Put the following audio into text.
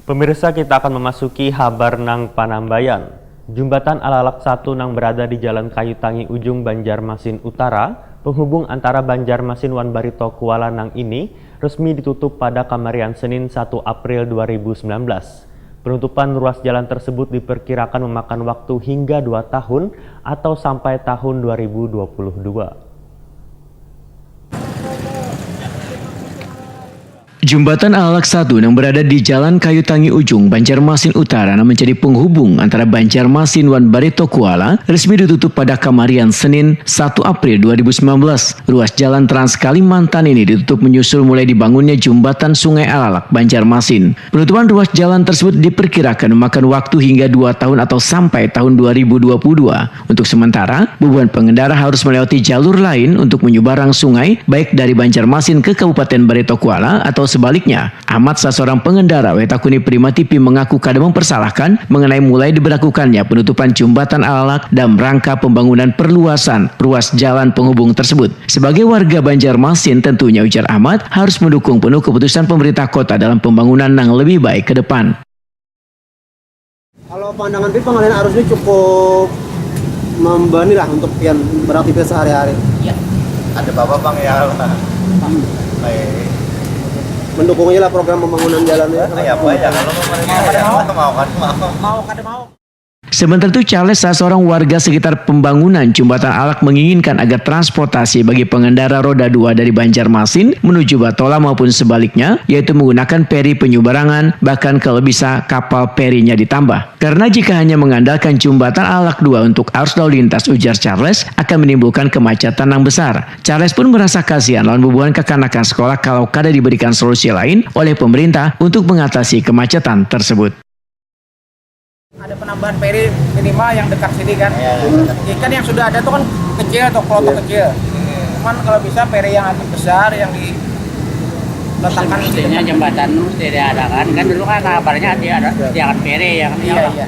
Pemirsa, kita akan memasuki Habar nang Panambayan. Jembatan Alalak 1 nang berada di Jalan Kayu Tangi Ujung Banjarmasin Utara, penghubung antara Banjarmasin Wan Barito Kuala Nang ini resmi ditutup pada Kamarian Senin 1 April 2019. Penutupan ruas jalan tersebut diperkirakan memakan waktu hingga 2 tahun atau sampai tahun 2022. Jembatan Alalak 1 yang berada di Jalan Kayu Tangi Ujung, Banjarmasin Utara yang menjadi penghubung antara Banjarmasin Wan Barito Kuala resmi ditutup pada Kamarian Senin 1 April 2019. Ruas jalan Trans Kalimantan ini ditutup menyusul mulai dibangunnya jembatan Sungai Alalak, Banjarmasin. Penutupan ruas jalan tersebut diperkirakan memakan waktu hingga 2 tahun atau sampai tahun 2022. Untuk sementara, beban pengendara harus melewati jalur lain untuk menyeberang sungai, baik dari Banjarmasin ke Kabupaten Barito Kuala atau sebaliknya. Ahmad, seorang pengendara Wetakuni Prima TV, mengaku kada mempersalahkan mengenai mulai diberlakukannya penutupan jembatan Alalak dan rangka pembangunan perluasan ruas jalan penghubung tersebut. Sebagai warga Banjarmasin, tentunya, ujar Ahmad, harus mendukung penuh keputusan pemerintah kota dalam pembangunan yang lebih baik ke depan. Kalau pandangan pengalihan arus ini cukup membebani lah untuk yang beraktivitas sehari-hari. Iya. Ada bapak bang ya. Baik. Mendukung aja lah program pembangunan jalannya. Ya apa ya, kalau mau kan mau. Sementara itu, Charles, seorang warga sekitar pembangunan jembatan Alalak, menginginkan agar transportasi bagi pengendara roda 2 dari Banjarmasin menuju Batola maupun sebaliknya, yaitu menggunakan peri penyeberangan, bahkan kalau bisa kapal perinya ditambah. Karena jika hanya mengandalkan jembatan Alalak 2 untuk arus lalu lintas, ujar Charles, akan menimbulkan kemacetan yang besar. Charles pun merasa kasihan lawan beban kekanakan sekolah kalau kada diberikan solusi lain oleh pemerintah untuk mengatasi kemacetan tersebut. Ada penambahan peri minimal yang dekat sini kan. Ikan yang sudah ada itu kan kecil atau kelompok kecil. Cuman kalau bisa peri yang agak besar yang diletakkan mestinya jembatan mesti diadakan kan, dulu kan kabarnya ada peri yang iya.